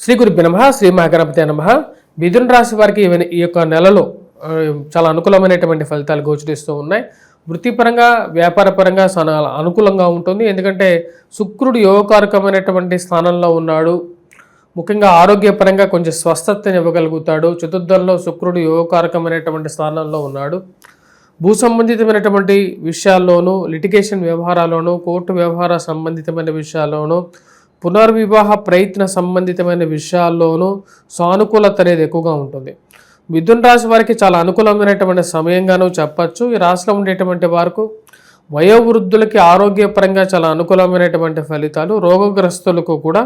శ్రీ గురుభ్యో నమః. శ్రీ మహాగణపతే నమః. మిథున రాశి వారికి ఈ యొక్క నెలలో చాలా అనుకూలమైనటువంటి ఫలితాలు గోచరిస్తూ ఉన్నాయి. వృత్తిపరంగా వ్యాపారపరంగా చాలా అనుకూలంగా ఉంటుంది. ఎందుకంటే శుక్రుడు యోగకారకమైనటువంటి స్థానంలో ఉన్నాడు. ముఖ్యంగా ఆరోగ్యపరంగా కొంచెం స్వస్థతని ఇవ్వగలుగుతాడు. చతుర్థంలో శుక్రుడు యోగకారకమైనటువంటి స్థానంలో ఉన్నాడు. భూ సంబంధితమైనటువంటి విషయాల్లోనూ, లిటిగేషన్ వ్యవహారాల్లోనూ, కోర్టు వ్యవహార సంబంధితమైన విషయాల్లోనూ, పునర్వివాహ ప్రయత్న సంబంధితమైన విషయాల్లోనూ సానుకూలత అనేది ఎక్కువగా ఉంటుంది. మిథున రాశి వారికి చాలా అనుకూలమైనటువంటి సమయంగానూ చెప్పచ్చు. ఈ రాశిలో ఉండేటువంటి వారికి వయోవృద్ధులకి ఆరోగ్యపరంగా చాలా అనుకూలమైనటువంటి ఫలితాలు, రోగగ్రస్తులకు కూడా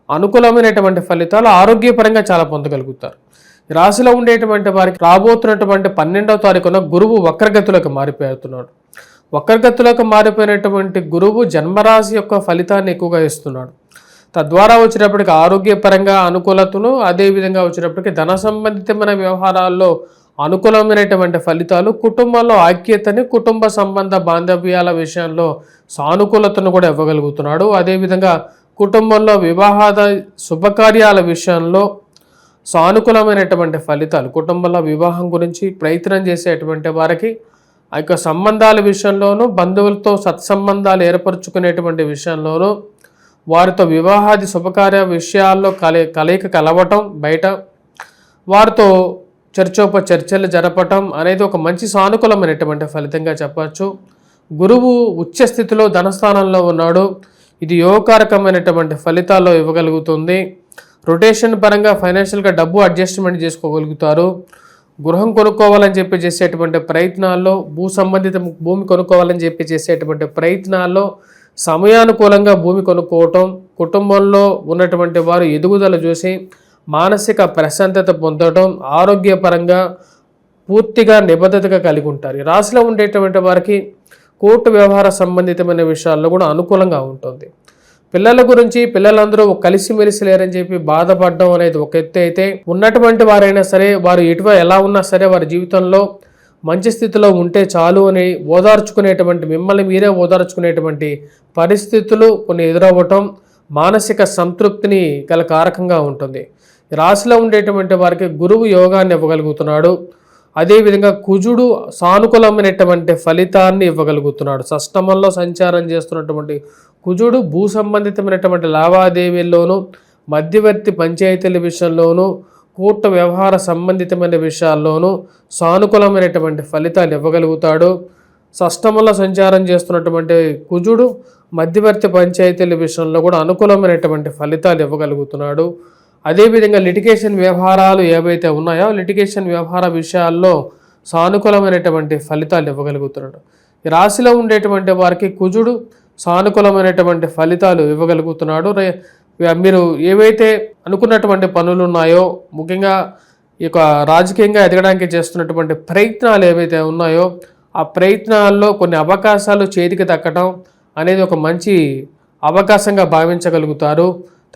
అనుకూలమైనటువంటి ఫలితాలు, ఆరోగ్యపరంగా చాలా పొందగలుగుతారు. ఈ రాశిలో ఉండేటువంటి వారికి రాబోతున్నటువంటి 12వ తారీఖున గురువు వక్రగతులకు మారిపోతున్నాడు. వక్రగతులకు మారిపోయినటువంటి గురువు జన్మరాశి యొక్క ఫలితాన్ని ఎక్కువగా ఇస్తున్నాడు. తద్వారా వచ్చినప్పటికీ ఆరోగ్యపరంగా అనుకూలతను, అదేవిధంగా వచ్చినప్పటికీ ధన సంబంధితమైన వ్యవహారాల్లో అనుకూలమైనటువంటి ఫలితాలు, కుటుంబంలో ఐక్యతని, కుటుంబ సంబంధ బాంధవ్యాల విషయంలో సానుకూలతను కూడా ఇవ్వగలుగుతున్నాడు. అదేవిధంగా కుటుంబంలో వివాహాద శుభకార్యాల విషయంలో సానుకూలమైనటువంటి ఫలితాలు, కుటుంబంలో వివాహం గురించి ప్రయత్నం చేసేటువంటి వారికి ఆ యొక్క సంబంధాల విషయంలోనూ, బంధువులతో సత్సంబంధాలు ఏర్పరచుకునేటువంటి విషయంలోనూ, వారితో వివాహాది శుభకార్య విషయాల్లో కలయిక కలవటం, బయట వారితో చర్చలు జరపటం అనేది ఒక మంచి సానుకూలమైనటువంటి ఫలితంగా చెప్పచ్చు. గురువు ఉచ్చ స్థితిలో ధనస్థానంలో ఉన్నాడు. ఇది యోగకారకమైనటువంటి ఫలితాల్లో ఇవ్వగలుగుతుంది. రొటేషన్ పరంగా ఫైనాన్షియల్గా డబ్బు అడ్జస్ట్మెంట్ చేసుకోగలుగుతారు. గృహం కొనుక్కోవాలని చెప్పి చేసేటువంటి ప్రయత్నాల్లో, భూమి కొనుక్కోవాలని చెప్పి చేసేటువంటి ప్రయత్నాల్లో సమయానుకూలంగా భూమి కొనుక్కోవటం, కుటుంబంలో ఉన్నటువంటి వారు ఎదుగుదల చూసి మానసిక ప్రశాంతత పొందడం, ఆరోగ్యపరంగా పూర్తిగా నిబద్ధతగా కలిగి ఉంటారు. రాశిలో ఉండేటువంటి వారికి కోర్టు వ్యవహార సంబంధితమైన విషయాల్లో కూడా అనుకూలంగా ఉంటుంది. పిల్లల గురించి పిల్లలందరూ కలిసిమెలిసి లేరని చెప్పి బాధపడడం అనేది ఒక ఎత్తు అయితే, ఉన్నటువంటి వారైనా సరే వారు ఎలా ఉన్నా సరే వారి జీవితంలో మంచి స్థితిలో ఉంటే చాలు అని ఓదార్చుకునేటువంటి, మిమ్మల్ని మీరే ఓదార్చుకునేటువంటి పరిస్థితులు కొన్ని ఎదురవ్వటం మానసిక సంతృప్తిని గల కారకంగా ఉంటుంది. రాశిలో ఉండేటువంటి వారికి గురువు యోగాన్ని ఇవ్వగలుగుతున్నాడు. అదేవిధంగా కుజుడు సానుకూలమైనటువంటి ఫలితాన్ని ఇవ్వగలుగుతున్నాడు. షష్టమంలో సంచారం చేస్తున్నటువంటి కుజుడు భూ సంబంధితమైనటువంటి లావాదేవీల్లోనూ, మధ్యవర్తి పంచాయతీల విషయంలోనూ, కోర్టు వ్యవహార సంబంధితమైన విషయాల్లోనూ సానుకూలమైనటువంటి ఫలితాలు ఇవ్వగలుగుతాడు. షష్టమంలో సంచారం చేస్తున్నటువంటి కుజుడు మధ్యవర్తి పంచాయతీల విషయంలో కూడా అనుకూలమైనటువంటి ఫలితాలు ఇవ్వగలుగుతున్నాడు. అదేవిధంగా లిటిగేషన్ వ్యవహారాలు ఏవైతే ఉన్నాయో లిటిగేషన్ వ్యవహార విషయాల్లో సానుకూలమైనటువంటి ఫలితాలు ఇవ్వగలుగుతున్నాడు. ఈ రాశిలో ఉండేటువంటి వారికి కుజుడు సానుకూలమైనటువంటి ఫలితాలు ఇవ్వగలుగుతున్నాడు. మీరు ఏవైతే అనుకున్నటువంటి పనులు ఉన్నాయో, ముఖ్యంగా ఈ యొక్క రాజకీయంగా ఎదగడానికి చేస్తున్నటువంటి ప్రయత్నాలు ఏవైతే ఉన్నాయో ఆ ప్రయత్నాల్లో కొన్ని అవకాశాలు చేతికి దక్కడం అనేది ఒక మంచి అవకాశంగా భావించగలుగుతారు.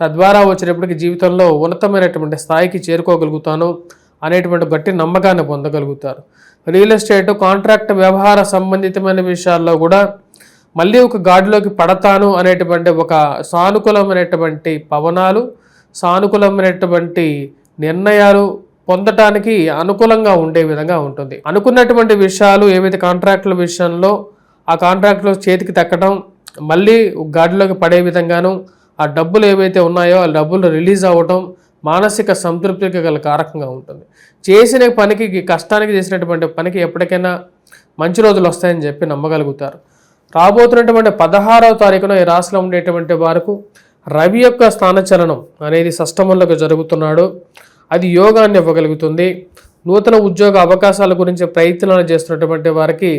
తద్వారా వచ్చేటప్పటికి జీవితంలో ఉన్నతమైనటువంటి స్థాయికి చేరుకోగలుగుతాను అనేటువంటి గట్టి నమ్మకాన్ని పొందగలుగుతారు. రియల్ ఎస్టేట్, కాంట్రాక్ట్ వ్యవహార సంబంధితమైన విషయాల్లో కూడా మళ్ళీ ఒక గాడిలోకి పడతాను అనేటువంటి ఒక సానుకూలమైనటువంటి పవనాలు, సానుకూలమైనటువంటి నిర్ణయాలు పొందటానికి అనుకూలంగా ఉండే విధంగా ఉంటుంది. అనుకున్నటువంటి విషయాలు ఏవైతే కాంట్రాక్టుల విషయంలో ఆ కాంట్రాక్టులు చేతికి దక్కడం, మళ్ళీ గాడిలోకి పడే విధంగాను, ఆ డబ్బులు ఏవైతే ఉన్నాయో ఆ డబ్బులు రిలీజ్ అవ్వటం మానసిక సంతృప్తికి గల కారకంగా ఉంటుంది. చేసిన పనికి, కష్టానికి చేసినటువంటి పనికి ఎప్పటికైనా మంచి రోజులు వస్తాయని చెప్పి నమ్మగలుగుతారు. రాబోతున్నటువంటి 16వ తారీఖున ఈ రాశిలో ఉండేటువంటి వారికి రవి యొక్క స్థానచలనం అనేది షష్టమంలోకి జరుగుతున్నాడు. అది యోగాన్ని ఇవ్వగలుగుతుంది. నూతన ఉద్యోగ అవకాశాల గురించి ప్రయత్నాలు చేస్తున్నటువంటి వారికి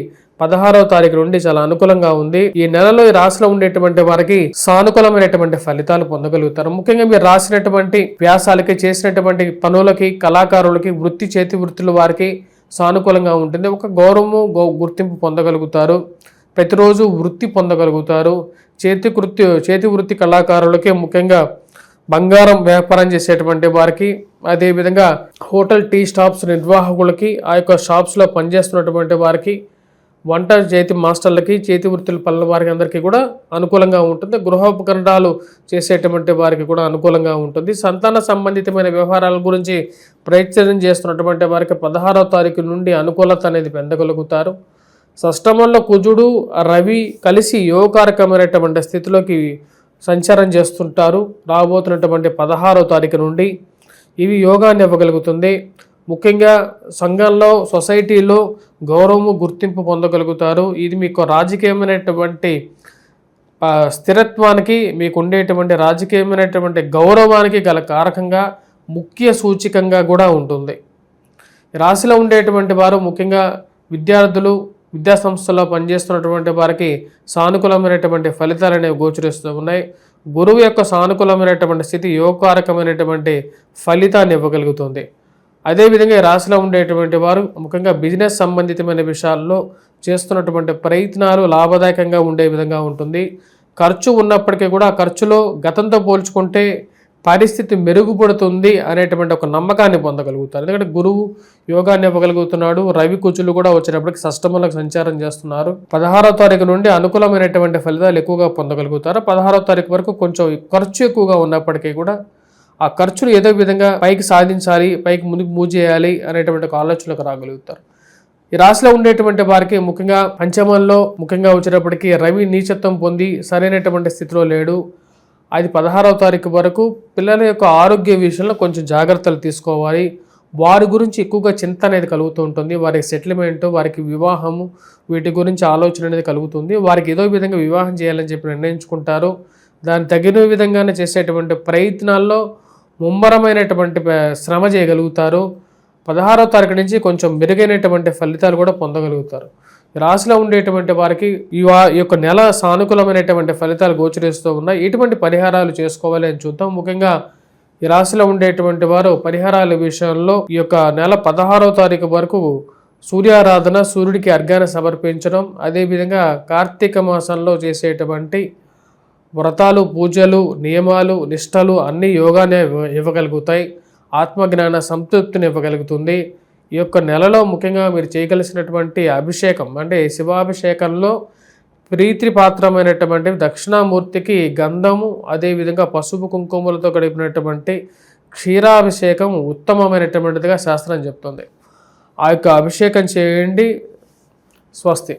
16వ తారీఖు నుండి చాలా అనుకూలంగా ఉంది. ఈ నెలలో ఈ రాశిలో ఉండేటువంటి వారికి సానుకూలమైనటువంటి ఫలితాలు పొందగలుగుతారు. ముఖ్యంగా మీరు రాసినటువంటి వ్యాసాలకి, చేసినటువంటి పనులకి, కళాకారులకి, చేతి వృత్తుల వారికి సానుకూలంగా ఉంటుంది. ఒక గౌరవము, గుర్తింపు పొందగలుగుతారు. ప్రతిరోజు వృత్తి పొందగలుగుతారు. చేతి వృత్తి కళాకారులకి, ముఖ్యంగా బంగారం వ్యాపారం చేసేటువంటి వారికి, అదేవిధంగా హోటల్, టీ స్టాప్స్ నిర్వాహకులకి, ఆ యొక్క షాప్స్లో పనిచేస్తున్నటువంటి వారికి వంట చేతి మాస్టర్లకి, చేతి వృత్తుల పనుల వారికి అందరికీ కూడా అనుకూలంగా ఉంటుంది. గృహోపకరణాలు చేసేటువంటి వారికి కూడా అనుకూలంగా ఉంటుంది. సంతాన సంబంధితమైన వ్యవహారాల గురించి ప్రయత్నం చేస్తున్నటువంటి వారికి 16వ తారీఖు నుండి అనుకూలత అనేది పొందగలుగుతారు. షష్టమంలో కుజుడు, రవి కలిసి యోగకారకమైనటువంటి స్థితిలోకి సంచారం చేస్తుంటారు రాబోతున్నటువంటి 16వ తారీఖు నుండి. ఇవి యోగాన్ని ఇవ్వగలుగుతుంది. ముఖ్యంగా సంఘంలో, సొసైటీలో గౌరవము, గుర్తింపు పొందగలుగుతారు. ఇది మీకు రాజకీయమైనటువంటి స్థిరత్వానికి, మీకు ఉండేటువంటి రాజకీయమైనటువంటి గౌరవానికి గల కారకంగా, ముఖ్య సూచికంగా కూడా ఉంటుంది. రాశిలో ఉండేటువంటి వారు ముఖ్యంగా విద్యార్థులు, విద్యాసంస్థల్లో పనిచేస్తున్నటువంటి వారికి సానుకూలమైనటువంటి ఫలితాలు అనేవి గోచరిస్తూ ఉన్నాయి. గురువు యొక్క సానుకూలమైనటువంటి స్థితి యోగకారకమైనటువంటి ఫలితాన్ని ఇవ్వగలుగుతుంది. అదేవిధంగా ఈ రాశిలో ఉండేటువంటి వారు ముఖ్యంగా బిజినెస్ సంబంధితమైన విషయాల్లో చేస్తున్నటువంటి ప్రయత్నాలు లాభదాయకంగా ఉండే విధంగా ఉంటుంది. ఖర్చు ఉన్నప్పటికీ కూడా ఖర్చులో గతంతో పోల్చుకుంటే పరిస్థితి మెరుగుపడుతుంది అనేటువంటి ఒక నమ్మకాన్ని పొందగలుగుతారు. ఎందుకంటే గురువు యోగాన్ని ఇవ్వగలుగుతున్నాడు. రవి కుజులు కూడా వచ్చినప్పటికీ షష్టమంలోకి సంచారం చేస్తున్నారు. 16వ తారీఖు నుండి అనుకూలమైనటువంటి ఫలితాలు ఎక్కువగా పొందగలుగుతారు. 16వ తారీఖు వరకు కొంచెం ఖర్చు ఎక్కువగా ఉన్నప్పటికీ కూడా ఆ ఖర్చును ఏదో విధంగా పైకి సాధించాలి, పైకి ముందుకు మూవ్ చేయాలి అనేటువంటి ఒక ఆలోచనలకు రాగలుగుతారు. ఈ రాశిలో ఉండేటువంటి వారికి ముఖ్యంగా పంచమంలో ముఖ్యంగా వచ్చేటప్పటికి రవి నీచత్వం పొంది సరైనటువంటి స్థితిలో లేడు. అది 16వ తారీఖు వరకు పిల్లల యొక్క ఆరోగ్య విషయంలో కొంచెం జాగ్రత్తలు తీసుకోవాలి. వారి గురించి ఎక్కువగా చింత అనేది కలుగుతూ ఉంటుంది. వారికి సెటిల్మెంట్, వారికి వివాహము, వీటి గురించి ఆలోచన అనేది కలుగుతుంది. వారికి ఏదో విధంగా వివాహం చేయాలని చెప్పి నిర్ణయించుకుంటారు. దాన్ని తగిన విధంగానే చేసేటువంటి ప్రయత్నాల్లో ముమ్మరమైనటువంటి శ్రమ చేయగలుగుతారు. 16వ తారీఖు నుంచి కొంచెం మెరుగైనటువంటి ఫలితాలు కూడా పొందగలుగుతారు. రాశిలో ఉండేటువంటి వారికి ఈ యొక్క నెల సానుకూలమైనటువంటి ఫలితాలు గోచరిస్తూ ఉన్నాయి. ఎటువంటి పరిహారాలు చేసుకోవాలి అని చూద్దాం. ముఖ్యంగా ఈ రాశిలో ఉండేటువంటి వారు పరిహారాల విషయంలో ఈ యొక్క నెల 16వ తారీఖు వరకు సూర్యారాధన, సూర్యుడికి అర్ఘ్యాన్ని సమర్పించడం, అదేవిధంగా కార్తీక మాసంలో చేసేటువంటి వ్రతాలు, పూజలు, నియమాలు, నిష్టలు అన్నీ యోగానే ఇవ్వగలుగుతాయి. ఆత్మజ్ఞాన సంతృప్తిని ఇవ్వగలుగుతుంది. ఈ యొక్క నెలలో ముఖ్యంగా మీరు చేయగలిసినటువంటి అభిషేకం అంటే శివాభిషేకంలో ప్రీతిపాత్రమైనటువంటి దక్షిణామూర్తికి గంధము, అదేవిధంగా పసుపు కుంకుమలతో గడిపినటువంటి క్షీరాభిషేకం ఉత్తమమైనటువంటిదిగా శాస్త్రం చెప్తుంది. ఆ యొక్క అభిషేకం చేయండి. స్వస్తి.